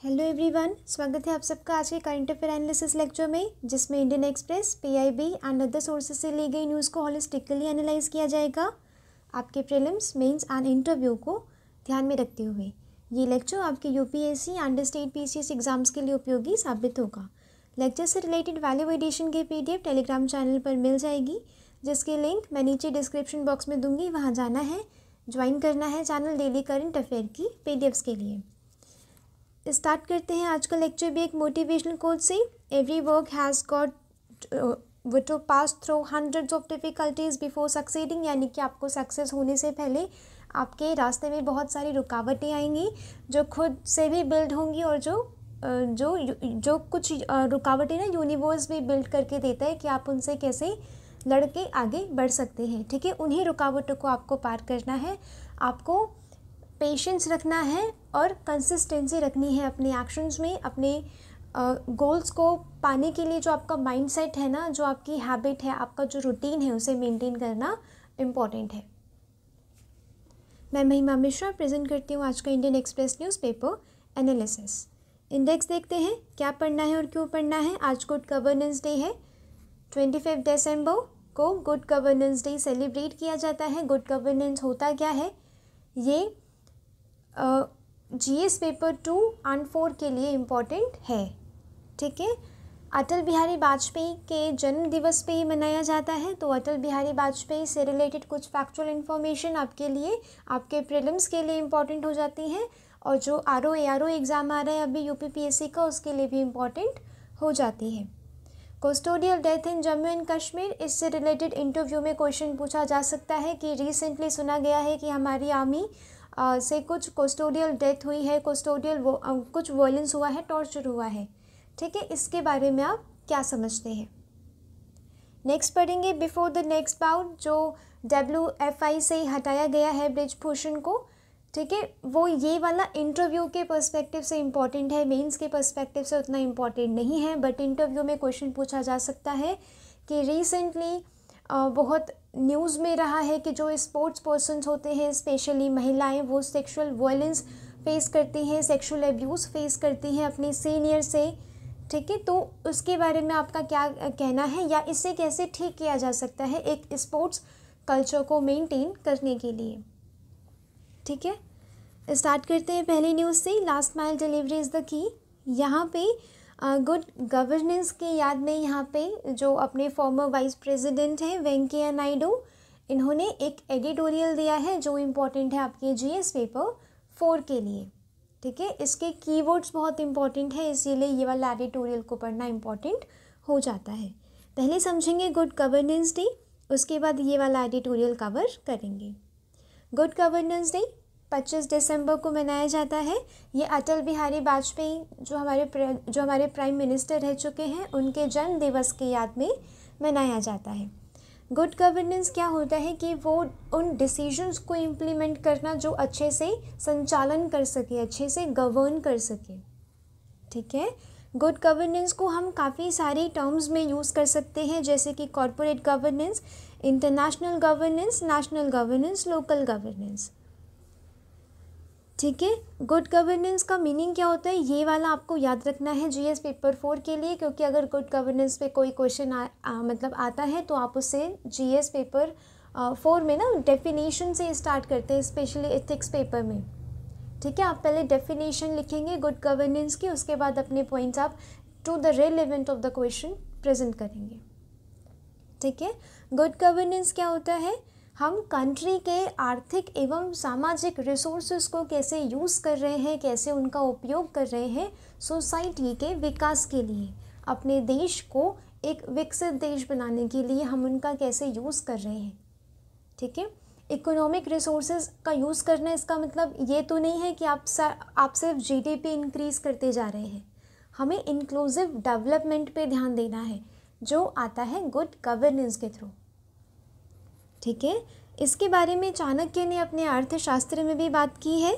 Hello everyone, स्वागत है आप सबका आज के करंट अफेयर एनालिसिस लेक्चर में, जिसमें Indian express, PIB and other sources से ली गई न्यूज़ को होलिस्टिकली एनालाइज किया जाएगा आपके प्रीलिम्स, मेंस एंड इंटरव्यू को ध्यान में रखते हुए। ये लेक्चर आपके UPSC and state PCS exams के लिए उपयोगी साबित होगा। लेक्चर से रिलेटेड वैल्यू एडिशन की पीडीएफ टेलीग्राम चैनल पर मिल जाएगी, जिसकी लिंक मैं नीचे डिस्क्रिप्शन बॉक्स में दूंगी। वहाँ जाना है, ज्वाइन करना है चैनल डेली करंट अफेयर की पीडीएफ्स के लिए। स्टार्ट करते हैं आज का लेक्चर भी एक मोटिवेशनल कोट से। Every work has got to pass through hundreds of difficulties before succeeding, यानी कि आपको सक्सेस होने से पहले आपके रास्ते में बहुत सारी रुकावटें आएंगी जो खुद से भी बिल्ड होंगी, और जो कुछ रुकावटें ना यूनिवर्स भी बिल्ड करके देता है कि आप उनसे कैसे लड़के आगे बढ़ सकते हैं। ठीक है, उन्हीं रुकावटों को आपको पार करना है, आपको पेशेंस रखना है और कंसिस्टेंसी रखनी है अपने एक्शंस में। अपने गोल्स को पाने के लिए जो आपका माइंडसेट है ना, जो आपकी हैबिट है, आपका जो रूटीन है, उसे मेंटेन करना इम्पॉर्टेंट है। मैं महिमा मिश्रा प्रेजेंट करती हूँ आज का Indian express newspaper analysis. Index देखते हैं क्या पढ़ना है और क्यों पढ़ना है। आज गुड गवर्नेंस डे है। 25 दिसंबर को गुड गवर्नेंस डे सेलिब्रेट किया जाता है। गुड गवर्नेंस होता क्या है, ये जीएस पेपर 2 एंड 4 के लिए इम्पॉर्टेंट है। ठीक है, अटल बिहारी वाजपेयी के जन्म दिवस पे ही मनाया जाता है, तो अटल बिहारी वाजपेयी से रिलेटेड कुछ फैक्चुअल इन्फॉर्मेशन आपके लिए, आपके प्रीलिम्स के लिए इम्पॉर्टेंट हो जाती हैं, और जो आरओ एग्ज़ाम आ रहा है अभी यूपीपीएससी का, उसके लिए भी इम्पॉर्टेंट हो जाती है। Custodial death in Jammu and Kashmir, इससे रिलेटेड इंटरव्यू में क्वेश्चन पूछा जा सकता है कि रिसेंटली सुना गया है कि हमारी आर्मी से कुछ कस्टोडियल डेथ हुई है, कस्टोडियल कुछ वायलेंस हुआ है, टॉर्चर हुआ है। ठीक है, इसके बारे में आप क्या समझते हैं। नेक्स्ट पढ़ेंगे बिफोर द नेक्स्ट बाउट, जो WFI से हटाया गया है ब्रिजभूषण को। ठीक है, वो ये वाला इंटरव्यू के पर्सपेक्टिव से इम्पॉर्टेंट है, मेंस के पर्सपेक्टिव से उतना इम्पॉर्टेंट नहीं है, बट इंटरव्यू में क्वेश्चन पूछा जा सकता है कि रिसेंटली बहुत न्यूज़ में रहा है कि जो स्पोर्ट्स पर्सन्स होते हैं, स्पेशली महिलाएं, वो सेक्सुअल वायलेंस फेस करती हैं, सेक्सुअल एब्यूज़ फेस करती हैं अपने सीनियर से। ठीक है, तो उसके बारे में आपका क्या कहना है, या इससे कैसे ठीक किया जा सकता है एक स्पोर्ट्स कल्चर को मेंटेन करने के लिए। ठीक है, स्टार्ट करते हैं पहली न्यूज़ से। Last mile delivery is the key. यहाँ पे गुड गवर्नेंस की याद में यहाँ पे जो अपने फॉर्मर वाइस प्रेसिडेंट हैं वेंकैया नायडू, इन्होंने एक एडिटोरियल दिया है जो इम्पोर्टेंट है आपके जीएस पेपर 4 के लिए। ठीक है, इसके कीवर्ड्स बहुत इंपॉर्टेंट है, इसीलिए ये वाला एडिटोरियल को पढ़ना इम्पॉर्टेंट हो जाता है। पहले समझेंगे गुड गवर्नेंस डे, उसके बाद ये वाला एडिटोरियल कवर करेंगे। गुड गवर्नेंस डे 25 दिसंबर को मनाया जाता है। ये अटल बिहारी वाजपेयी जो हमारे प्राइम मिनिस्टर रह चुके हैं, उनके जन्म दिवस की याद में मनाया जाता है। गुड गवर्नेंस क्या होता है कि वो उन डिसीजंस को इम्प्लीमेंट करना जो अच्छे से संचालन कर सके, अच्छे से गवर्न कर सके। ठीक है, गुड गवर्नेंस को हम काफ़ी सारी टर्म्स में यूज़ कर सकते हैं, जैसे कि corporate governance, international governance, national governance, local governance. ठीक है, गुड गवर्नेंस का मीनिंग क्या होता है, ये वाला आपको याद रखना है जीएस पेपर 4 के लिए, क्योंकि अगर गुड गवर्नेंस पे कोई क्वेश्चन मतलब आता है तो आप उससे जीएस पेपर 4 में ना डेफिनेशन से स्टार्ट करते हैं, स्पेशली एथिक्स पेपर में। ठीक है, आप पहले डेफिनेशन लिखेंगे गुड गवर्नेंस की, उसके बाद अपने पॉइंट्स आप to the relevant of the question present करेंगे। ठीक है, गुड गवर्नेंस क्या होता है, हम कंट्री के आर्थिक एवं सामाजिक रिसोर्सेज को कैसे यूज़ कर रहे हैं, कैसे उनका उपयोग कर रहे हैं सोसाइटी के विकास के लिए, अपने देश को एक विकसित देश बनाने के लिए हम उनका कैसे यूज़ कर रहे हैं। ठीक है, इकोनॉमिक रिसोर्सेज का यूज़ करना, इसका मतलब ये तो नहीं है कि आप सिर्फ जीडीपी इंक्रीज़ करते जा रहे हैं। हमें इंक्लूसिव डेवलपमेंट पे ध्यान देना है, जो आता है गुड गवर्नेंस के थ्रू। ठीक है, इसके बारे में चाणक्य ने अपने अर्थशास्त्र में भी बात की है।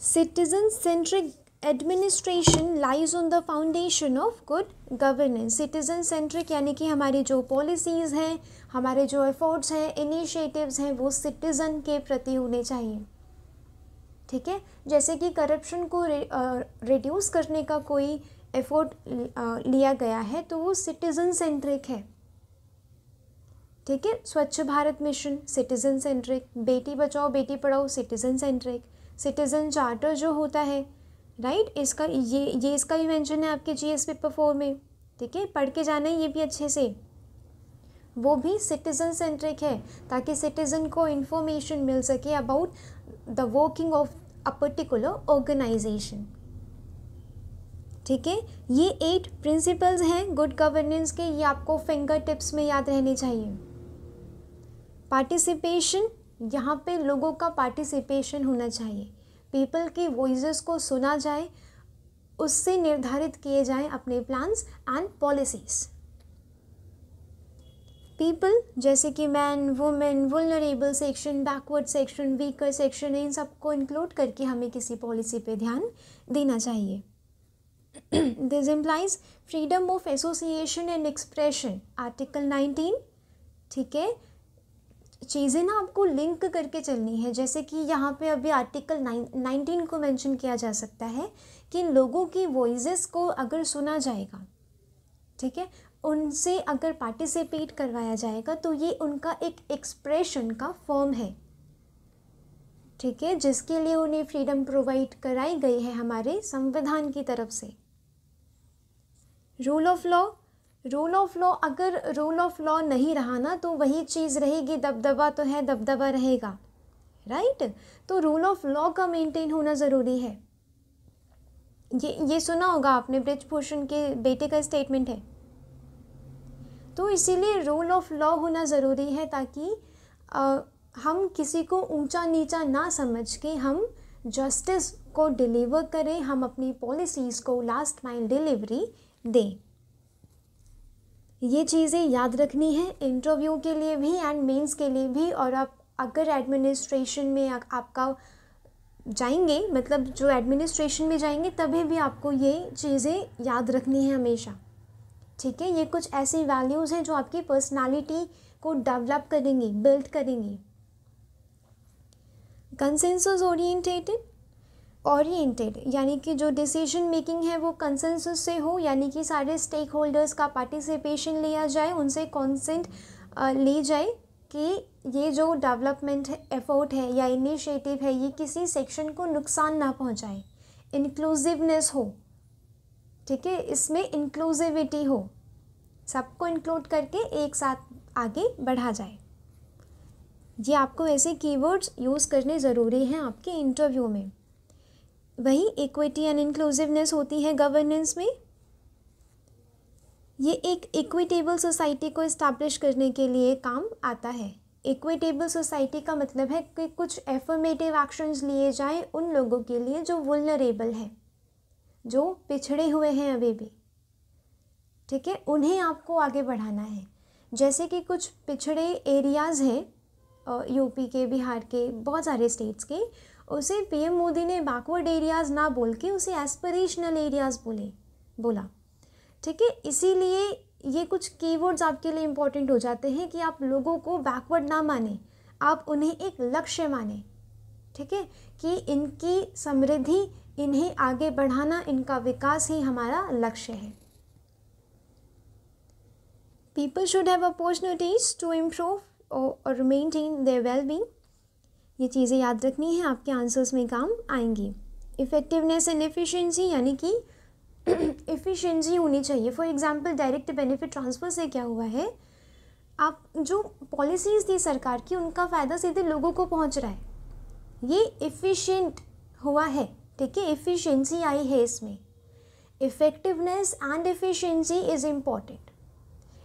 Citizen centric administration lies on the foundation of good governance. Citizen centric यानी कि हमारी जो पॉलिसीज़ हैं, हमारे जो एफर्ट्स हैं, इनिशिएटिव्स हैं, वो सिटीज़न के प्रति होने चाहिए। ठीक है, जैसे कि करप्शन को रिड्यूस करने का कोई एफर्ट लिया गया है तो वो सिटीज़न सेंट्रिक है। ठीक है, स्वच्छ Bharat mission citizen centric, Beti Bachao Beti Padhao citizen centric, citizen charter जो होता है, राइट, इसका ये इसका भी मेंशन है आपके जीएस पेपर 4 में। ठीक है, पढ़ के जाना है ये भी अच्छे से, वो भी सिटीज़न सेंट्रिक है ताकि सिटीज़न को इन्फॉर्मेशन मिल सके about the working of a particular organisation. ठीक है, ये 8 प्रिंसिपल्स हैं गुड गवर्नेंस के, ये आपको फिंगर टिप्स में याद रहने चाहिए। पार्टिसिपेशन, यहाँ पे लोगों का पार्टिसिपेशन होना चाहिए, पीपल की वॉइसेस को सुना जाए, उससे निर्धारित किए जाएं अपने प्लान्स एंड पॉलिसीज़। पीपल जैसे कि man, women, vulnerable section, backward section, weaker section, इन सबको इंक्लूड करके हमें किसी पॉलिसी पे ध्यान देना चाहिए। This implies freedom of association and expression, article 19। ठीक है, चीज़ें ना आपको लिंक करके चलनी है, जैसे कि यहाँ पे अभी आर्टिकल 19 को मेंशन किया जा सकता है कि लोगों की वॉइसेस को अगर सुना जाएगा, ठीक है, उनसे अगर पार्टिसिपेट करवाया जाएगा तो ये उनका एक एक्सप्रेशन का फॉर्म है। ठीक है, जिसके लिए उन्हें फ्रीडम प्रोवाइड कराई गई है हमारे संविधान की तरफ से। Rule of law, rule of law, अगर रूल ऑफ लॉ नहीं रहा ना तो वही चीज़ रहेगी, दबदबा तो है, दबदबा रहेगा, राइट। तो रूल ऑफ लॉ का मेंटेन होना ज़रूरी है। ये सुना होगा आपने, ब्रिजभूषण के बेटे का स्टेटमेंट है। तो इसीलिए रूल ऑफ लॉ होना ज़रूरी है ताकि हम किसी को ऊंचा नीचा ना समझ के हम जस्टिस को डिलीवर करें, हम अपनी पॉलिसीज़ को लास्ट माइल डिलीवरी दें। ये चीज़ें याद रखनी है इंटरव्यू के लिए भी एंड मेंस के लिए भी। और आप अगर एडमिनिस्ट्रेशन में आपका जाएंगे, मतलब जो एडमिनिस्ट्रेशन में जाएंगे, तभी भी आपको ये चीज़ें याद रखनी है हमेशा। ठीक है, ये कुछ ऐसी वैल्यूज़ हैं जो आपकी पर्सनालिटी को डेवलप करेंगी, बिल्ड करेंगी। कंसेंसस ओरिएंटेड यानी कि जो डिसीजन मेकिंग है वो कंसेंसस से हो, यानी कि सारे स्टेक होल्डर्स का पार्टिसिपेशन लिया जाए, उनसे कॉन्सेंट ली जाए कि ये जो डेवलपमेंट एफर्ट है या इनिशिएटिव है ये किसी सेक्शन को नुकसान ना पहुंचाए। इंक्लूसिवनेस हो, ठीक है, इसमें इंक्लूसिविटी हो, सबको इंक्लूड करके एक साथ आगे बढ़ा जाए। ये आपको ऐसे कीवर्ड्स यूज़ करने ज़रूरी हैं आपके इंटरव्यू में। वही इक्विटी एंड इंक्लूसिवनेस होती है गवर्नेंस में। ये एक इक्विटेबल सोसाइटी को इस्टेब्लिश करने के लिए काम आता है। इक्विटेबल सोसाइटी का मतलब है कि कुछ एफर्मेटिव एक्शंस लिए जाएं उन लोगों के लिए जो वुलनरेबल है, जो पिछड़े हुए हैं अभी भी। ठीक है, उन्हें आपको आगे बढ़ाना है। जैसे कि कुछ पिछड़े एरियाज़ हैं यूपी के, बिहार के, बहुत सारे स्टेट्स के, उसे पीएम मोदी ने बैकवर्ड एरियाज़ ना बोल के उसे एस्पिरेशनल एरियाज़ बोला। ठीक है, इसीलिए ये कुछ कीवर्ड्स आपके लिए इम्पॉर्टेंट हो जाते हैं कि आप लोगों को बैकवर्ड ना माने, आप उन्हें एक लक्ष्य माने। ठीक है, कि इनकी समृद्धि, इन्हें आगे बढ़ाना, इनका विकास ही हमारा लक्ष्य है। People should have opportunities to improve और मेंटेन देयर वेलबींग। ये चीज़ें याद रखनी है, आपके आंसर्स में काम आएंगी। इफ़ेक्टिवनेस एंड एफिशिएंसी, यानी कि एफिशिएंसी होनी चाहिए। For example direct benefit transfer से क्या हुआ है, आप जो पॉलिसीज़ थी सरकार की उनका फ़ायदा सीधे लोगों को पहुंच रहा है, ये एफिशिएंट हुआ है। ठीक है, एफिशिएंसी आई है इसमें। Effectiveness and efficiency is important.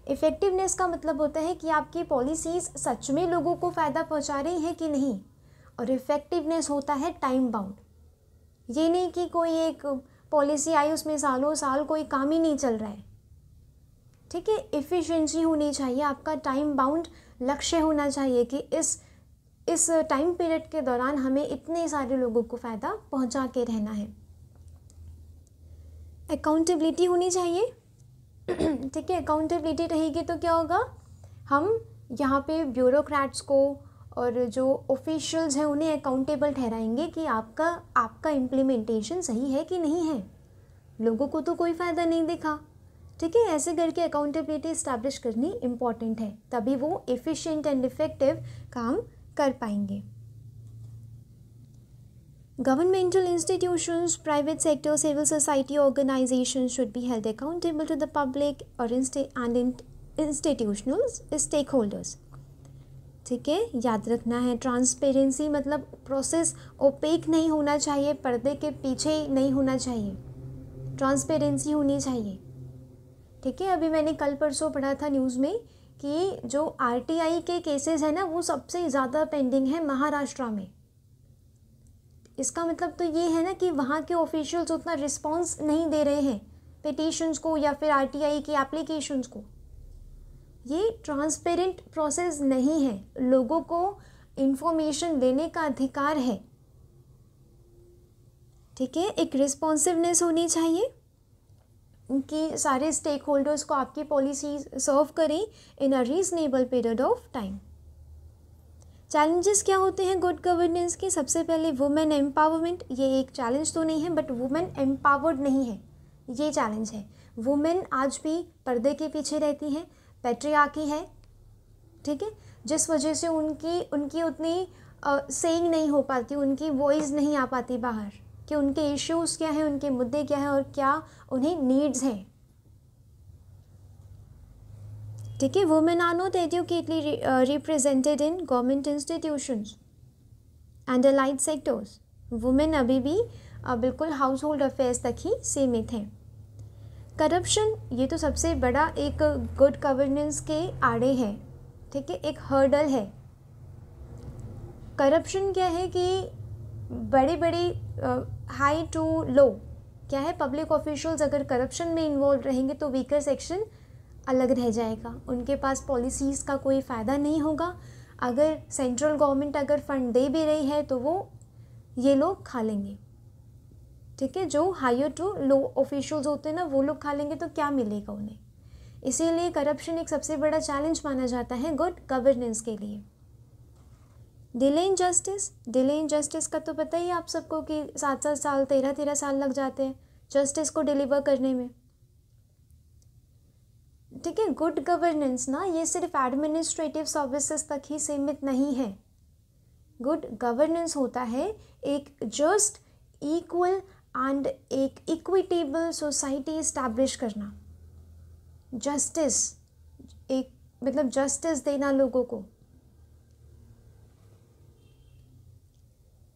Effectiveness का मतलब होता है कि आपकी पॉलिसीज़ सच में लोगों को फ़ायदा पहुंचा रही है कि नहीं, और इफ़ेक्टिवनेस होता है टाइम बाउंड। ये नहीं कि कोई एक पॉलिसी आई उसमें सालों साल कोई काम ही नहीं चल रहा है। ठीक है, एफिशिएंसी होनी चाहिए, आपका टाइम बाउंड लक्ष्य होना चाहिए कि इस टाइम पीरियड के दौरान हमें इतने सारे लोगों को फ़ायदा पहुंचा के रहना है। अकाउंटेबिलिटी होनी चाहिए। ठीक है, अकाउंटेबिलिटी रहेगी तो क्या होगा, हम यहाँ पे ब्यूरोक्रेट्स को और जो ऑफिशियल्स हैं उन्हें अकाउंटेबल ठहराएंगे कि आपका इम्प्लीमेंटेशन सही है कि नहीं है। लोगों को तो कोई फ़ायदा नहीं दिखा, ठीक है। ऐसे करके अकाउंटेबिलिटी इस्टेब्लिश करनी इम्पॉर्टेंट है, तभी वो एफिशिएंट एंड इफेक्टिव काम कर पाएंगे। Governmental institutions, private sector, civil society organizations should be held accountable to the public और institutional stakeholders, ठीक है। याद रखना है ट्रांसपेरेंसी मतलब प्रोसेस ओपेक नहीं होना चाहिए, पर्दे के पीछे नहीं होना चाहिए, ट्रांसपेरेंसी होनी चाहिए, ठीक है। अभी मैंने कल परसों पढ़ा था न्यूज़ में कि जो आरटीआई के केसेस है ना वो सबसे ज़्यादा पेंडिंग है महाराष्ट्र में। इसका मतलब तो ये है ना कि वहाँ के ऑफिशियल्स उतना रिस्पॉन्स नहीं दे रहे हैं पिटीशंस को या फिर आरटीआई की एप्लीकेशंस को। ये ट्रांसपेरेंट प्रोसेस नहीं है, लोगों को इंफॉर्मेशन लेने का अधिकार है, ठीक है। एक रिस्पॉन्सिवनेस होनी चाहिए कि सारे स्टेक होल्डर्स को आपकी पॉलिसीज सर्व करें in a reasonable period of time. Challenges क्या होते हैं गुड गवर्नेंस के? सबसे पहले वुमेन एम्पावरमेंट, ये एक चैलेंज तो नहीं है बट वुमेन एम्पावर्ड नहीं है, ये चैलेंज है। वुमेन आज भी पर्दे के पीछे रहती हैं, पैट्रियार्की है, ठीक है, जिस वजह से उनकी उतनी सेइंग नहीं हो पाती, उनकी वॉइस नहीं आ पाती बाहर कि उनके इश्यूज़ क्या हैं, उनके मुद्दे क्या हैं और क्या उन्हें नीड्स हैं, ठीक है। Women are not adequately represented in government institutions and allied sectors. Women अभी भी बिल्कुल हाउस होल्ड अफेयर्स तक ही सीमित हैं। करप्शन, ये तो सबसे बड़ा एक गुड गवर्नेंस के आड़े है, ठीक है, एक हर्डल है। करप्शन क्या है कि बड़े बड़े हाई टू लो क्या है, पब्लिक ऑफिशियल्स अगर करप्शन में इन्वॉल्व रहेंगे तो वीकर सेक्शन अलग रह जाएगा, उनके पास पॉलिसीज़ का कोई फ़ायदा नहीं होगा। अगर सेंट्रल गवर्नमेंट अगर फंड दे भी रही है तो वो ये लोग खा लेंगे, ठीक है। जो हायर टू लो ऑफिशियल्स होते हैं ना वो लोग खा लेंगे तो क्या मिलेगा उन्हें। इसीलिए करप्शन एक सबसे बड़ा चैलेंज माना जाता है गुड गवर्नेंस के लिए। Delay in justice, delay in justice का तो पता ही आप सबको कि 7-7 साल 13-13 साल लग जाते हैं जस्टिस को डिलीवर करने में, ठीक है। गुड गवर्नेंस ना ये सिर्फ एडमिनिस्ट्रेटिव सर्विसेज तक ही सीमित नहीं है। गुड गवर्नेंस होता है एक जस्ट, इक्वल एंड एक इक्विटेबल सोसाइटी इस्टेब्लिश करना। जस्टिस, एक मतलब जस्टिस देना लोगों को,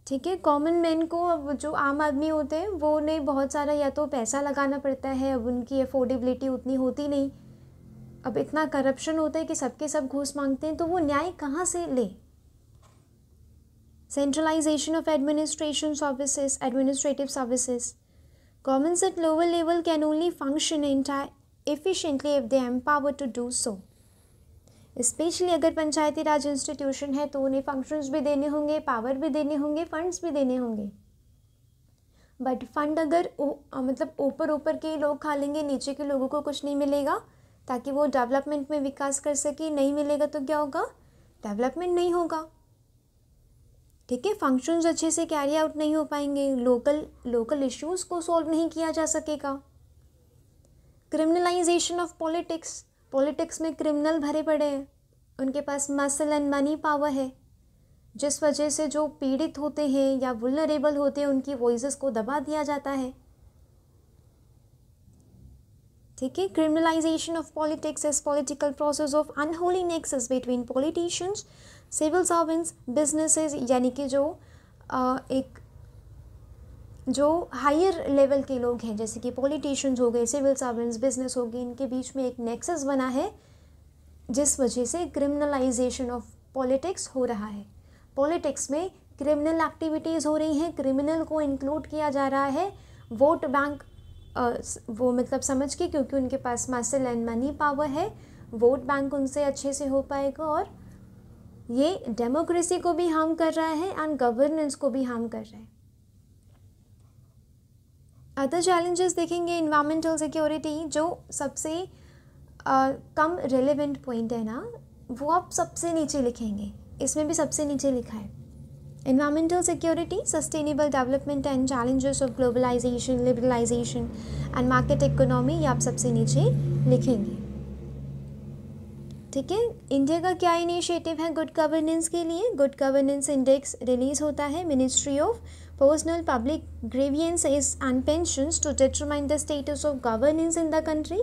ठीक है। कॉमन मैन को, अब जो आम आदमी होते हैं वो उन्हें बहुत सारा या तो पैसा लगाना पड़ता है, अब उनकी अफोर्डेबिलिटी उतनी होती नहीं, अब इतना करप्शन होता है कि सबके सब घूस मांगते हैं, तो वो न्याय कहाँ से ले। Centralization of administrative services. Governments at lower level can only function efficiently if they are empowered to do so. Specially अगर पंचायती राज इंस्टीट्यूशन है तो उन्हें फंक्शंस भी देने होंगे, पावर भी देने होंगे, फंड्स भी देने होंगे। बट फंड अगर मतलब ऊपर के लोग खा लेंगे, नीचे के लोगों को कुछ नहीं मिलेगा ताकि वो डेवलपमेंट में विकास कर सके, नहीं मिलेगा तो क्या होगा, डेवलपमेंट नहीं होगा, ठीक है। फंक्शंस अच्छे से कैरी आउट नहीं हो पाएंगे, लोकल इश्यूज को सॉल्व नहीं किया जा सकेगा। क्रिमिनलाइजेशन ऑफ पॉलिटिक्स, पॉलिटिक्स में क्रिमिनल भरे पड़े हैं, उनके पास मसल एंड मनी पावर है, जिस वजह से जो पीड़ित होते हैं या वुलनरेबल होते हैं उनकी वॉइसेस को दबा दिया जाता है, ठीक है। Criminalisation of politics is political process of unholy nexus between politicians, civil servants, businesses, यानी कि जो हायर लेवल के लोग हैं जैसे कि पॉलिटिशियंस हो गए, सिविल सर्वेंट्स, बिजनेस हो गए, इनके बीच में एक नेक्सस बना है जिस वजह से क्रिमिनलाइजेशन ऑफ पॉलिटिक्स हो रहा है। पॉलिटिक्स में क्रिमिनल एक्टिविटीज़ हो रही हैं, क्रिमिनल को इंक्लूड किया जा रहा है, वोट बैंक वो मतलब समझ के, क्योंकि उनके पास मसल एंड मनी पावर है, वोट बैंक उनसे अच्छे से हो पाएगा और ये डेमोक्रेसी को भी हार्म कर रहा है एंड गवर्नेंस को भी हार्म कर रहा है। अदर चैलेंजेस देखेंगे, इन्वायरमेंटल सिक्योरिटी, जो सबसे कम रेलेवेंट पॉइंट है ना, वो आप सबसे नीचे लिखेंगे इसमें भी सबसे नीचे लिखा है environmental security, sustainable development and challenges of globalisation, liberalisation and market economy, ये आप सबसे नीचे लिखेंगे। ठीक है, इंडिया का क्या इनिशिएटिव है गुड गवर्नेंस के लिए? गुड गवर्नेंस इंडेक्स रिलीज होता है ministry of personnel public grievances and pensions to determine the status of governance in the country.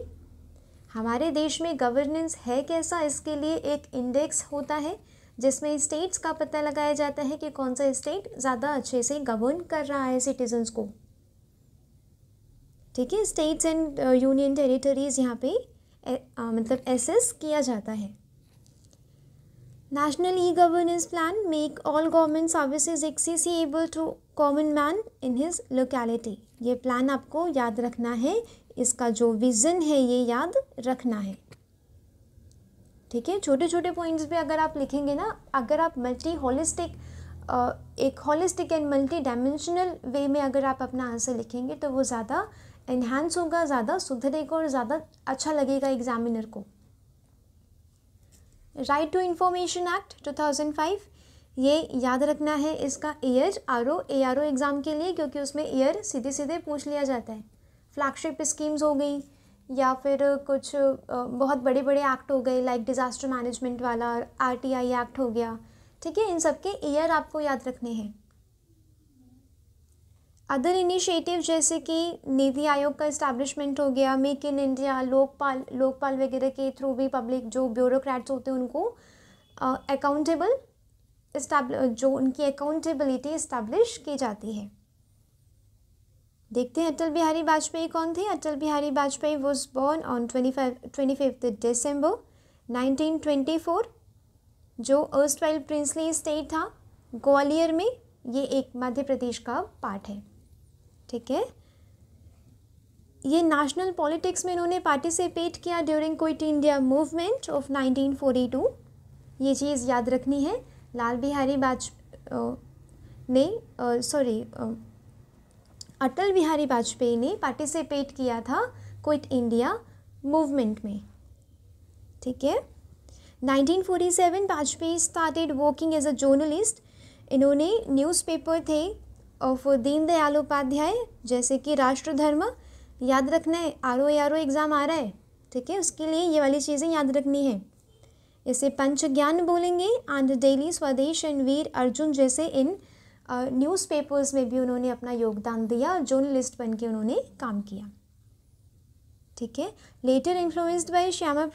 हमारे देश में गवर्नेंस है कैसा, इसके लिए एक इंडेक्स होता है जिसमें स्टेट्स का पता लगाया जाता है कि कौन सा स्टेट ज़्यादा अच्छे से गवर्न कर रहा है सिटीजन्स को। ठीक है, स्टेट्स एंड यूनियन टेरिटरीज यहाँ पे मतलब एसेस किया जाता है। National e governance plan make all government services accessible to common man in his locality. ये प्लान आपको याद रखना है, इसका जो विज़न है ये याद रखना है। ठीक है, छोटे छोटे पॉइंट्स भी अगर आप लिखेंगे ना, अगर आप एक होलिस्टिक एंड मल्टी डायमेंशनल वे में अगर आप अपना आंसर लिखेंगे तो वो ज़्यादा एनहांस होगा, ज़्यादा सुधरेगा और ज़्यादा अच्छा लगेगा एग्जामिनर को। राइट टू इंफॉर्मेशन एक्ट 2005, ये याद रखना है इसका ईयर ARO एग्ज़ाम के लिए, क्योंकि उसमें ईयर सीधे सीधे पूछ लिया जाता है। फ्लैगशिप स्कीम्स हो गई या फिर कुछ बहुत बड़े बड़े एक्ट हो गए लाइक डिज़ास्टर मैनेजमेंट वाला, RTI एक्ट हो गया। ठीक है, इन सब के ईयर आपको याद रखने हैं। अदर इनिशिएटिव जैसे कि नीति आयोग का इस्टेब्लिशमेंट हो गया, मेक इन इंडिया, लोकपाल वगैरह के थ्रू भी पब्लिक जो ब्यूरोक्रेट्स होते हैं उनको अकाउंटेबल जो उनकी अकाउंटेबिलिटी इस्टेब्लिश की जाती है। देखते हैं अटल बिहारी वाजपेयी कौन थे। Atal Bihari Vajpayee was born on 25 December 1924, जो अर्स्टवाइल प्रिंसली स्टेट था ग्वालियर में, ये एक मध्य प्रदेश का पार्ट है। ठीक है, ये नेशनल पॉलिटिक्स में इन्होंने पार्टिसिपेट किया during quit India movement of 1942, ये चीज़ याद रखनी है। लाल बिहारी अटल बिहारी वाजपेयी ने पार्टिसिपेट किया था क्विट इंडिया मूवमेंट में। ठीक है, 1947 Vajpayee started working as a journalist. इन्होंने न्यूज़पेपर थे ऑफ दीनदयाल उपाध्याय, जैसे कि राष्ट्रधर्म, याद रखना है। ARO एग्ज़ाम आ रहा है, ठीक है, उसके लिए ये वाली चीज़ें याद रखनी है। इसे पंचज्ञान बोलेंगे एंड डेली स्वदेश एंड वीर अर्जुन जैसे इन न्यूज़पेपर्स में भी उन्होंने अपना योगदान दिया, जर्नलिस्ट बन के उन्होंने काम किया। ठीक है, later influenced by Shyama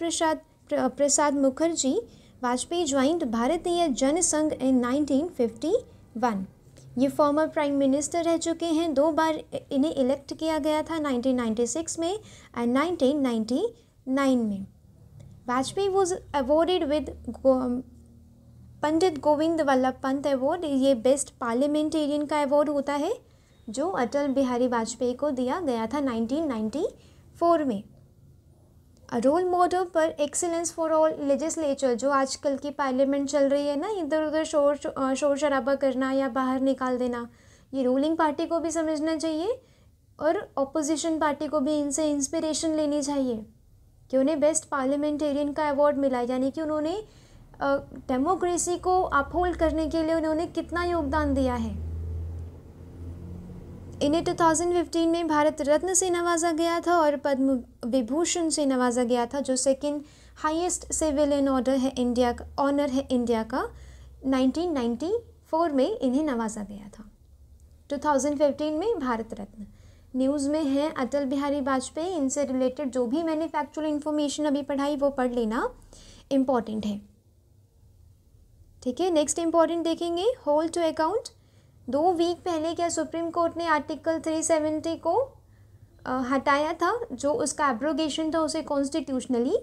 Prasad Mukherjee, Vajpayee joined Bharatiya Jan Sangh इन 1951। ये फॉर्मर प्राइम मिनिस्टर रह चुके हैं, 2 बार इन्हें इलेक्ट किया गया था, 1996 में एंड 1999 में। Vajpayee was awarded with Pandit Govind Vallabh Pant award. ये बेस्ट पार्लियामेंटेरियन का अवार्ड होता है जो अटल बिहारी वाजपेयी को दिया गया था 1994 में। रोल मॉडल पर एक्सीलेंस फॉर ऑल लेजिस्लेचर, जो आजकल की पार्लियामेंट चल रही है ना, इधर उधर शोर शराबा करना या बाहर निकाल देना, ये रूलिंग पार्टी को भी समझना चाहिए और ऑपोजिशन पार्टी को भी इनसे इंस्पिरेशन लेनी चाहिए कि उन्हें बेस्ट पार्लियामेंटेरियन का अवार्ड मिला, यानी कि उन्होंने डेमोक्रेसी को अपहोल्ड करने के लिए उन्होंने कितना योगदान दिया है। इन्हें 2015 में भारत रत्न से नवाजा गया था और पद्म विभूषण से नवाजा गया था, जो सेकंड हाईएस्ट सिविलियन ऑनर है इंडिया का। 1994 में इन्हें नवाजा गया था, 2015 में भारत रत्न। न्यूज़ में है अटल बिहारी वाजपेयी, इनसे रिलेटेड जो भी मैंने फैक्चुअल इन्फॉर्मेशन अभी पढ़ाई वो पढ़ लेना, इम्पॉर्टेंट है। ठीक है, नेक्स्ट इम्पॉर्टेंट देखेंगे होल्ड टू अकाउंट। 2 वीक पहले क्या सुप्रीम कोर्ट ने आर्टिकल 370 को हटाया था, जो उसका एब्रोगेशन था उसे कॉन्स्टिट्यूशनली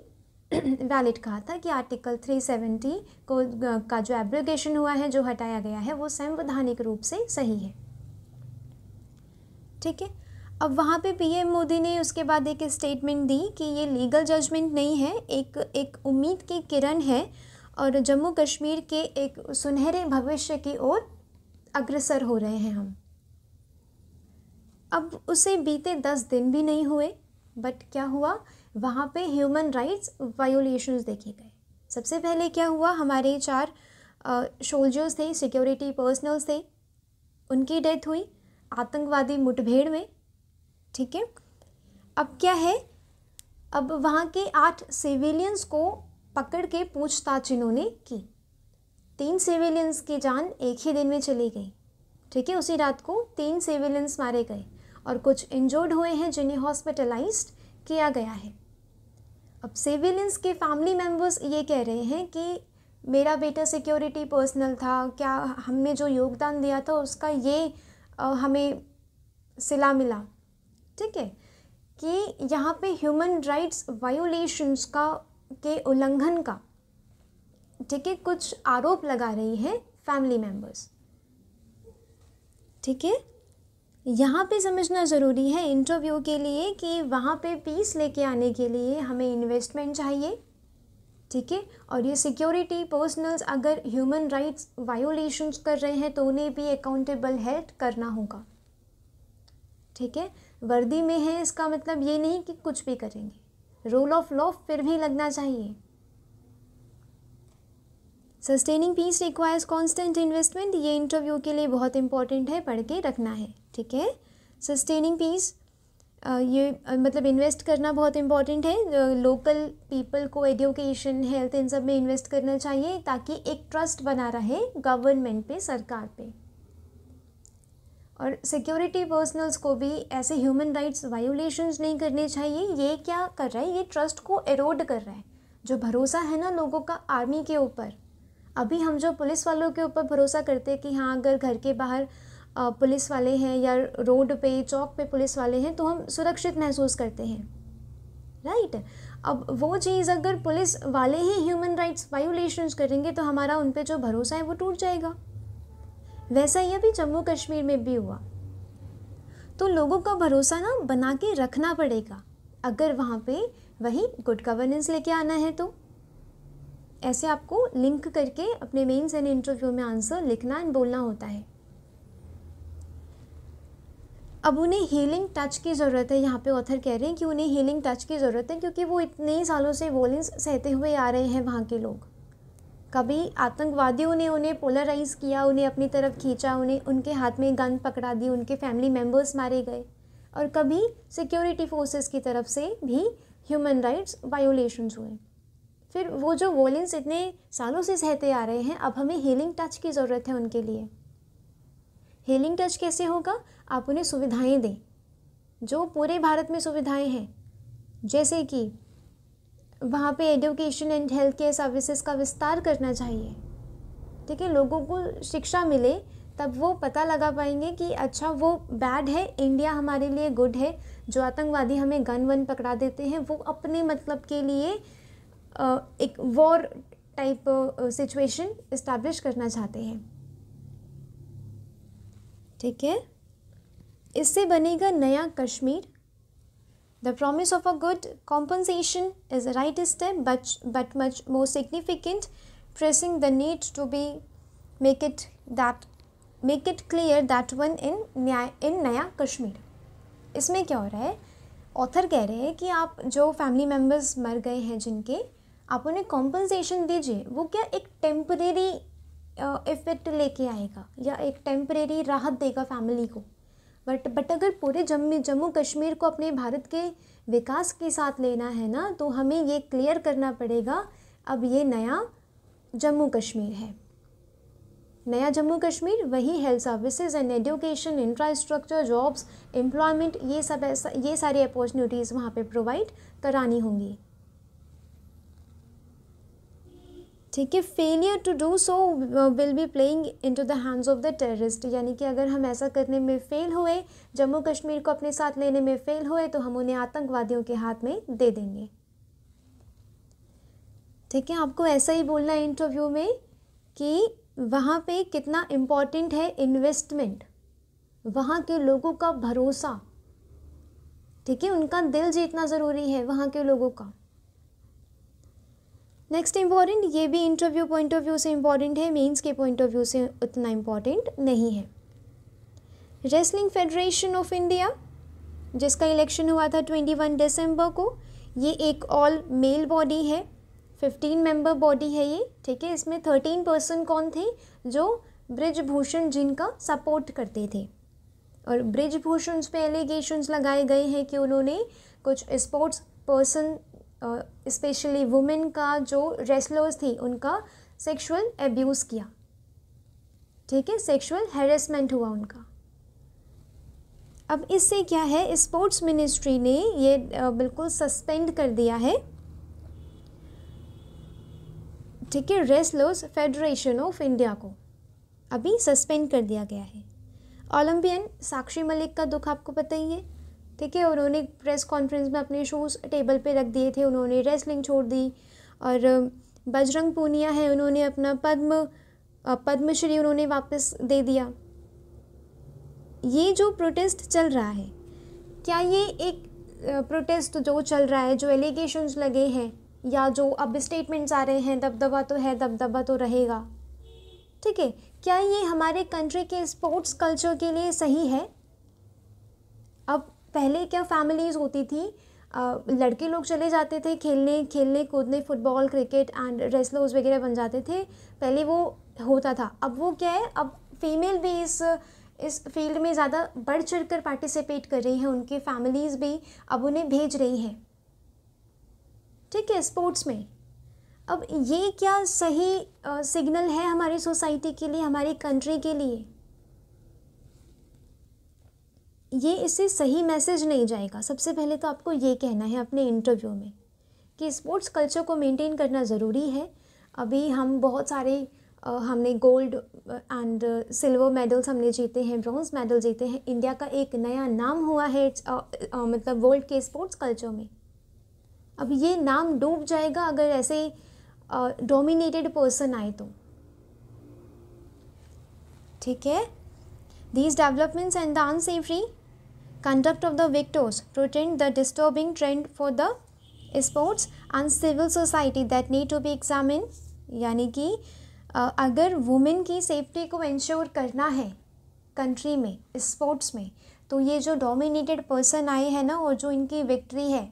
वैलिड कहा था कि आर्टिकल 370 का जो एब्रोगेशन हुआ है, जो हटाया गया है, वो संवैधानिक रूप से सही है। ठीक है, अब वहाँ पे PM मोदी ने उसके बाद एक स्टेटमेंट दी कि ये लीगल जजमेंट नहीं है, एक उम्मीद की किरण है और जम्मू कश्मीर के एक सुनहरे भविष्य की ओर अग्रसर हो रहे हैं हम। अब उसे बीते 10 दिन भी नहीं हुए, बट क्या हुआ, वहाँ पे ह्यूमन राइट्स वायोलेशंस देखे गए। सबसे पहले क्या हुआ, हमारे 4 सोल्जर्स थे, सिक्योरिटी पर्सनल्स थे, उनकी डेथ हुई आतंकवादी मुठभेड़ में। ठीक है, अब क्या है, अब वहाँ के 8 सिविलियंस को पकड़ के पूछताछ इन्होंने की। 3 सिविलियंस की जान एक ही दिन में चली गई। ठीक है, उसी रात को 3 सिविलियंस मारे गए और कुछ इंजर्ड हुए हैं जिन्हें हॉस्पिटलाइज्ड किया गया है। अब सिविलियंस के फैमिली मेम्बर्स ये कह रहे हैं कि मेरा बेटा सिक्योरिटी पर्सनल था, क्या हमने जो योगदान दिया था उसका ये हमें सिला मिला। ठीक है, कि यहाँ पे ह्यूमन राइट्स वायोलेशंस के उल्लंघन का, ठीक है, कुछ आरोप लगा रही है फैमिली मेम्बर्स। ठीक है, यहाँ पे समझना ज़रूरी है इंटरव्यू के लिए कि वहाँ पे पीस लेके आने के लिए हमें इन्वेस्टमेंट चाहिए। ठीक है, और ये सिक्योरिटी पर्सनल्स अगर ह्यूमन राइट्स वायोलेशंस कर रहे हैं तो उन्हें भी अकाउंटेबल हेल्ड करना होगा। ठीक है, वर्दी में है इसका मतलब ये नहीं कि कुछ भी करेंगे, रूल ऑफ लॉ फिर भी लगना चाहिए। Sustaining peace requires constant investment, ये इंटरव्यू के लिए बहुत इंपॉर्टेंट है, पढ़ के रखना है। ठीक है, सस्टेनिंग पीस ये मतलब इन्वेस्ट करना बहुत इंपॉर्टेंट है। लोकल पीपल को एजुकेशन, हेल्थ, इन सब में इन्वेस्ट करना चाहिए ताकि एक ट्रस्ट बना रहे गवर्नमेंट पे, सरकार पे। और सिक्योरिटी पर्सनल्स को भी ऐसे ह्यूमन राइट्स वायोलेशंस नहीं करने चाहिए। ये क्या कर रहा है, ये ट्रस्ट को एरोड कर रहा है। जो भरोसा है ना लोगों का आर्मी के ऊपर, अभी हम जो पुलिस वालों के ऊपर भरोसा करते हैं कि हाँ अगर घर के बाहर पुलिस वाले हैं या रोड पे, चौक पे पुलिस वाले हैं तो हम सुरक्षित महसूस करते हैं, राइट। अब वो चीज़ अगर पुलिस वाले ही ह्यूमन राइट्स वायोलेशंस करेंगे तो हमारा उन पे जो भरोसा है वो टूट जाएगा। वैसा ही अभी जम्मू कश्मीर में भी हुआ। तो लोगों का भरोसा ना बना के रखना पड़ेगा अगर वहाँ पे वही गुड गवर्नेंस लेके आना है। तो ऐसे आपको लिंक करके अपने मेंस एंड इंटरव्यू में आंसर लिखना एंड बोलना होता है। अब उन्हें हीलिंग टच की ज़रूरत है। यहाँ पे ऑथर कह रहे हैं कि उन्हें हीलिंग टच की ज़रूरत है क्योंकि वो इतने ही सालों से वॉयलेंस सहते हुए आ रहे हैं वहाँ के लोग। कभी आतंकवादियों ने उन्हें पोलराइज़ किया, उन्हें अपनी तरफ खींचा, उन्हें उनके हाथ में गन पकड़ा दी, उनके फैमिली मेम्बर्स मारे गए, और कभी सिक्योरिटी फोर्सेस की तरफ से भी ह्यूमन राइट्स वायोलेशंस हुए। फिर वो जो वॉयलेंस इतने सालों से सहते आ रहे हैं, अब हमें हीलिंग टच की ज़रूरत है उनके लिए। हीलिंग टच कैसे होगा? आप उन्हें सुविधाएं दें, जो पूरे भारत में सुविधाएं हैं, जैसे कि वहाँ पे education and health care services का विस्तार करना चाहिए। ठीक है, लोगों को शिक्षा मिले तब वो पता लगा पाएंगे कि अच्छा वो बैड है, इंडिया हमारे लिए गुड है। जो आतंकवादी हमें गन वन पकड़ा देते हैं वो अपने मतलब के लिए एक वॉर टाइप सिचुएशन इस्टेब्लिश करना चाहते हैं। ठीक है, इससे बनेगा नया Kashmir. The promise of a good compensation is the right step, but much more significant, pressing the need to make it clear that one in नया कश्मीर। इसमें क्या हो रहा है, ऑथर कह रहे हैं कि आप जो फैमिली मेम्बर्स मर गए हैं जिनके, आप उन्हें कॉम्पनसेशन दीजिए। वो क्या एक टेम्परेरी इफेक्ट लेके आएगा या एक टेम्परेरी राहत देगा फैमिली को, बट अगर पूरे जम्मू कश्मीर को अपने भारत के विकास के साथ लेना है ना, तो हमें ये क्लियर करना पड़ेगा अब ये नया जम्मू कश्मीर है। नया जम्मू कश्मीर वही health services and education, infrastructure, jobs, employment, ये सारी अपॉर्चुनिटीज़ वहाँ पे प्रोवाइड करानी होंगी। ठीक है, failure to do so will be playing into the hands of the terrorist, यानी कि अगर हम ऐसा करने में फेल हुए, जम्मू कश्मीर को अपने साथ लेने में फेल हुए, तो हम उन्हें आतंकवादियों के हाथ में दे देंगे। ठीक है, आपको ऐसा ही बोलना है इंटरव्यू में कि वहाँ पे कितना इम्पॉर्टेंट है इन्वेस्टमेंट, वहाँ के लोगों का भरोसा। ठीक है, उनका दिल जीतना ज़रूरी है वहाँ के लोगों का। नेक्स्ट इम्पॉर्टेंट, ये भी इंटरव्यू पॉइंट ऑफ व्यू से इम्पॉर्टेंट है, मेंस के पॉइंट ऑफ व्यू से उतना इम्पॉर्टेंट नहीं है। रेसलिंग फेडरेशन ऑफ इंडिया, जिसका इलेक्शन हुआ था 21 दिसंबर को, ये एक ऑल मेल बॉडी है। 15 मेंबर बॉडी है ये, ठीक है। इसमें 13 पर्सन कौन थे, जो बृजभूषण जिनका सपोर्ट करते थे। और बृजभूषण पे एलिगेशंस लगाए गए हैं कि उन्होंने कुछ स्पोर्ट्स पर्सन स्पेशली वुमेन का जो रेसलर्स थी उनका सेक्सुअल एब्यूज़ किया, ठीक है, सेक्सुअल हैरेसमेंट हुआ उनका। अब इससे क्या है, स्पोर्ट्स मिनिस्ट्री ने ये बिल्कुल सस्पेंड कर दिया है, ठीक है, रेसलर्स फेडरेशन ऑफ इंडिया को अभी सस्पेंड कर दिया गया है। ओलंपियन साक्षी मलिक का दुख आपको पता ही है, ठीक है। उन्होंने प्रेस कॉन्फ्रेंस में अपने शूज़ टेबल पे रख दिए थे, उन्होंने रेसलिंग छोड़ दी। और बजरंग पूनिया है, उन्होंने अपना पद्मश्री उन्होंने वापस दे दिया। ये जो प्रोटेस्ट चल रहा है, क्या ये एक प्रोटेस्ट जो चल रहा है, जो एलिगेशंस लगे हैं या जो अब स्टेटमेंट्स आ रहे हैं, दबदबा तो है, दबदबा तो रहेगा, ठीक है, क्या ये हमारे कंट्री के स्पोर्ट्स कल्चर के लिए सही है? अब पहले क्या फैमिलीज़ होती थी, लड़के लोग चले जाते थे खेलने कूदने, फुटबॉल क्रिकेट एंड रेसलर्स वगैरह बन जाते थे, पहले वो होता था। अब वो क्या है, अब फीमेल भी इस फील्ड में ज़्यादा बढ़ चढ़ कर पार्टिसिपेट कर रही हैं, उनकी फैमिलीज़ भी अब उन्हें भेज रही हैं, ठीक है, स्पोर्ट्स में। अब ये क्या सही सिग्नल है हमारी सोसाइटी के लिए, हमारी कंट्री के लिए? ये इससे सही मैसेज नहीं जाएगा। सबसे पहले तो आपको ये कहना है अपने इंटरव्यू में कि स्पोर्ट्स कल्चर को मेंटेन करना ज़रूरी है। अभी हम बहुत सारे हमने गोल्ड एंड सिल्वर मेडल्स हमने जीते हैं, ब्रॉन्ज मेडल जीते हैं, इंडिया का एक नया नाम हुआ है मतलब वर्ल्ड के स्पोर्ट्स कल्चर में। अब ये नाम डूब जाएगा अगर ऐसे डोमिनेटेड पर्सन आए तो, ठीक है। These developments and the unsavory conduct of the victors portend the disturbing trend for the sports and civil society that need to be examined। यानी कि अगर वुमेन की सेफ्टी को इंश्योर करना है कंट्री में, स्पोर्ट्स में, तो ये जो डोमिनेटेड पर्सन आए हैं ना, और जो इनकी विक्ट्री है,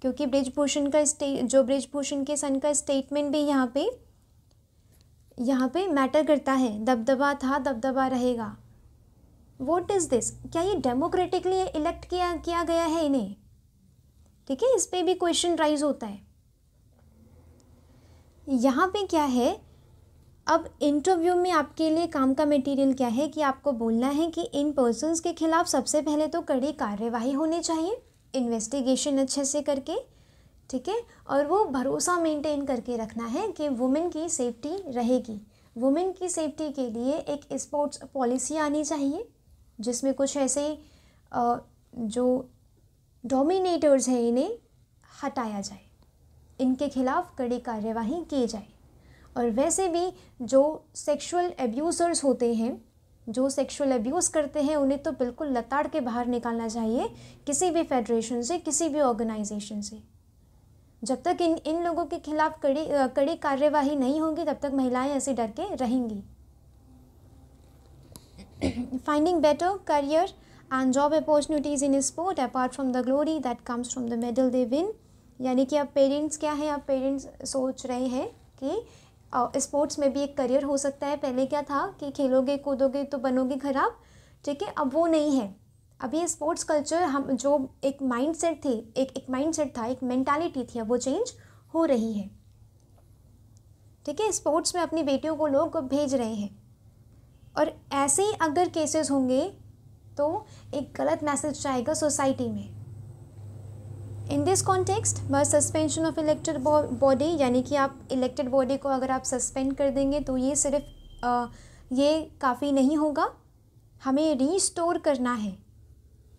क्योंकि बृजभूषण के सन का स्टेटमेंट भी यहाँ पे मैटर करता है, दबदबा था, दबदबा रहेगा। What is this? क्या ये डेमोक्रेटिकली इलेक्ट किया गया है इन्हें? ठीक है, इस पर भी क्वेश्चन राइज होता है। यहाँ पे क्या है, अब इंटरव्यू में आपके लिए काम का मटेरियल क्या है कि आपको बोलना है कि इन पर्सन्स के खिलाफ सबसे पहले तो कड़ी कार्यवाही होनी चाहिए, इन्वेस्टिगेशन अच्छे से करके, ठीक है, और वो भरोसा मेंटेन करके रखना है कि वुमेन की सेफ्टी रहेगी। वुमेन की सेफ्टी के लिए एक स्पोर्ट्स पॉलिसी आनी चाहिए जिसमें कुछ ऐसे जो डोमिनेटर्स हैं इन्हें हटाया जाए, इनके खिलाफ कड़ी कार्यवाही की जाए। और वैसे भी जो सेक्सुअल एब्यूज़र्स होते हैं, जो सेक्सुअल एब्यूज़ करते हैं, उन्हें तो बिल्कुल लताड़ के बाहर निकालना चाहिए किसी भी फेडरेशन से, किसी भी ऑर्गेनाइजेशन से। जब तक इन लोगों के खिलाफ कड़ी कार्यवाही नहीं होगी तब तक महिलाएं ऐसे डर के रहेंगी। Finding better career and job opportunities in sport apart from the glory that comes from the medal they win. यानी कि अब पेरेंट्स क्या है, अब पेरेंट्स सोच रहे हैं कि स्पोर्ट्स में भी एक करियर हो सकता है। पहले क्या था कि खेलोगे कूदोगे तो बनोगे खराब, ठीक है, अब वो नहीं है। अब ये स्पोर्ट्स कल्चर हम जो एक माइंडसेट थी, एक माइंडसेट था, एक मेंटालिटी थी, अब वो चेंज हो रही है, ठीक है। स्पोर्ट्स में अपनी बेटियों को लोग भेज रहे हैं, और ऐसे अगर केसेस होंगे तो एक गलत मैसेज जाएगा सोसाइटी में। In this context suspension of elected body, यानी कि आप इलेक्टेड बॉडी को अगर आप सस्पेंड कर देंगे तो ये सिर्फ ये काफ़ी नहीं होगा, हमें रीस्टोर करना है,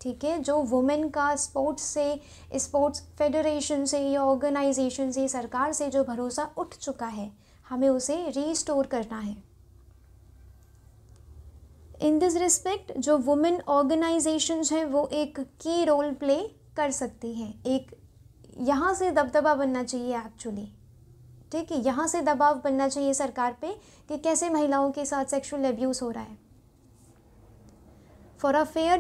ठीक है। जो वुमेन का स्पोर्ट्स से, स्पोर्ट्स फेडरेशन से या ऑर्गेनाइजेशन से, सरकार से जो भरोसा उठ चुका है, हमें उसे रीस्टोर करना है। इन दिस रिस्पेक्ट जो वुमेन ऑर्गेनाइजेशंस हैं वो एक की रोल प्ले कर सकती हैं। एक यहाँ से दबदबा बनना चाहिए एक्चुअली, ठीक है, यहाँ से दबाव बनना चाहिए सरकार पे कि कैसे महिलाओं के साथ सेक्सुअल एब्यूज़ हो रहा है। फॉर अ फेयर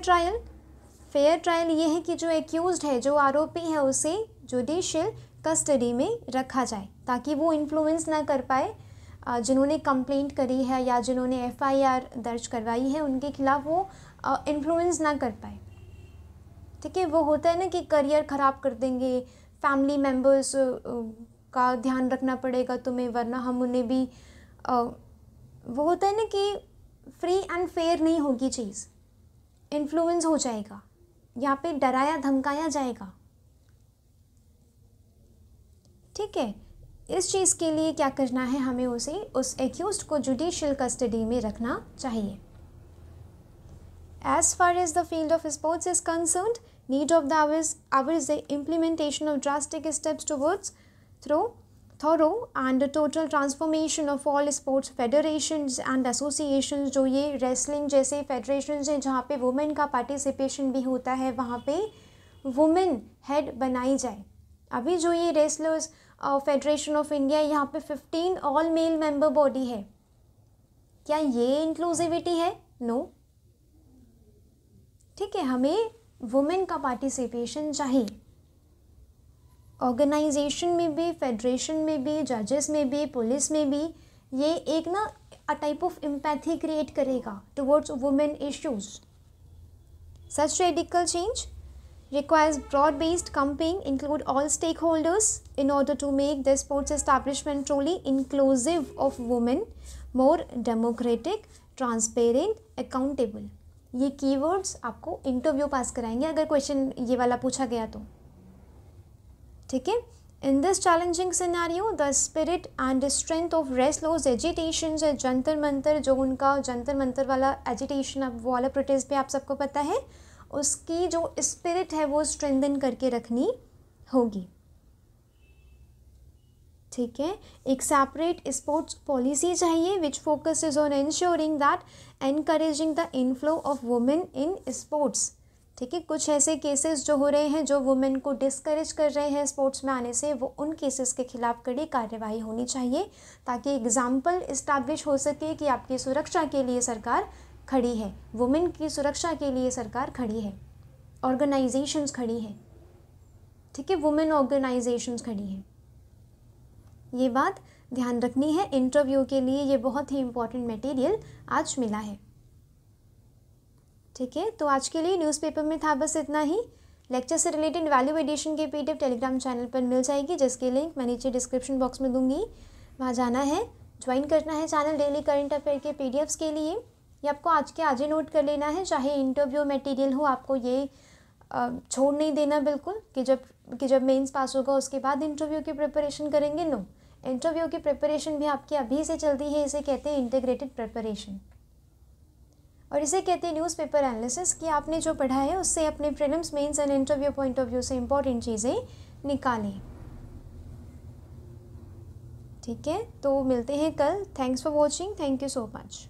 ट्रायल ये है कि जो एक्यूज्ड है, जो आरोपी है, उसे जुडिशियल कस्टडी में रखा जाए। ताकि वो इन्फ्लुएंस ना कर पाए जिन्होंने कंप्लेंट करी है या जिन्होंने एफआईआर दर्ज करवाई है उनके खिलाफ वो इन्फ्लुएंस ना कर पाए। ठीक है, वो होता है ना कि करियर ख़राब कर देंगे, फैमिली मेम्बर्स का ध्यान रखना पड़ेगा तुम्हें वरना हम उन्हें भी वो होता है ना कि फ्री एंड फेयर नहीं होगी चीज़, इन्फ्लुएंस हो जाएगा, यहाँ पे डराया धमकाया जाएगा। ठीक है, इस चीज़ के लिए क्या करना है, हमें उस एक्यूज्ड को जुडिशियल कस्टडी में रखना चाहिए। As far as the field of sports is concerned, need of the hour is the implementation of drastic steps towards thorough and total transformation of all sports federations and associations। जो ये wrestling जैसे federations हैं जहाँ पे women का participation भी होता है वहाँ पे वुमेन हेड बनाई जाए। अभी जो ये रेसलर्स फेडरेशन ऑफ इंडिया यहाँ पे 15 ऑल मेल मेंबर बॉडी है, क्या ये इंक्लूसिविटी है? नो। ठीक है, हमें वुमेन का पार्टिसिपेशन चाहिए, ऑर्गेनाइजेशन में भी, फेडरेशन में भी, जजेस में भी, पुलिस में भी। ये एक ना a type of empathy create करेगा towards women issues. Such radical change requires broad-based campaign include all stakeholders in order to make the sports establishment truly inclusive of women, more democratic, transparent, accountable। ये keywords आपको interview पास कराएंगे अगर question ये वाला पूछा गया तो। ठीक है, in this challenging scenario the spirit and strength of wrestlers agitations है जंतर मंतर, जो उनका जंतर मंतर वाला एजिटेशन वो वाला प्रोटेस्ट पे आप सबको पता है, उसकी जो स्पिरिट है वो स्ट्रेंथन करके रखनी होगी। ठीक है, एक सेपरेट स्पोर्ट्स पॉलिसी चाहिए which focuses on ensuring that encouraging the inflow of women in sports. ठीक है, कुछ ऐसे केसेस जो हो रहे हैं जो वुमेन को डिस्करेज कर रहे हैं स्पोर्ट्स में आने से, वो उन केसेस के खिलाफ कड़ी कार्रवाई होनी चाहिए ताकि एग्जाम्पल इस्टेब्लिश हो सके कि आपकी सुरक्षा के लिए सरकार खड़ी है, वुमेन की सुरक्षा के लिए सरकार खड़ी है, ऑर्गेनाइजेशंस खड़ी है। ठीक है, वुमेन ऑर्गेनाइजेशंस खड़ी हैं। ये बात ध्यान रखनी है, इंटरव्यू के लिए ये बहुत ही इम्पॉर्टेंट मटेरियल आज मिला है। ठीक है, तो आज के लिए न्यूज़पेपर में था बस इतना ही। लेक्चर से रिलेटेड वैल्यू एडिशन के पीडीएफ टेलीग्राम चैनल पर मिल जाएगी, जिसकी लिंक मैं नीचे डिस्क्रिप्शन बॉक्स में दूंगी। वहाँ जाना है, ज्वाइन करना है चैनल डेली करंट अफेयर के पीडीएफ्स के लिए। ये आपको आज के आज ही नोट कर लेना है, चाहे इंटरव्यू मटेरियल हो, आपको ये छोड़ नहीं देना बिल्कुल कि जब मेंस पास होगा उसके बाद इंटरव्यू की प्रिपरेशन करेंगे। नो, इंटरव्यू की प्रिपरेशन भी आपकी अभी से चलती है। इसे कहते हैं इंटीग्रेटेड प्रिपरेशन और इसे कहते हैं न्यूज़पेपर एनालिसिस, कि आपने जो पढ़ा है उससे अपने prelims, mains and interview point of view से इंपॉर्टेंट चीज़ें निकालें। ठीक है, तो मिलते हैं कल। Thanks for watching, thank you so much.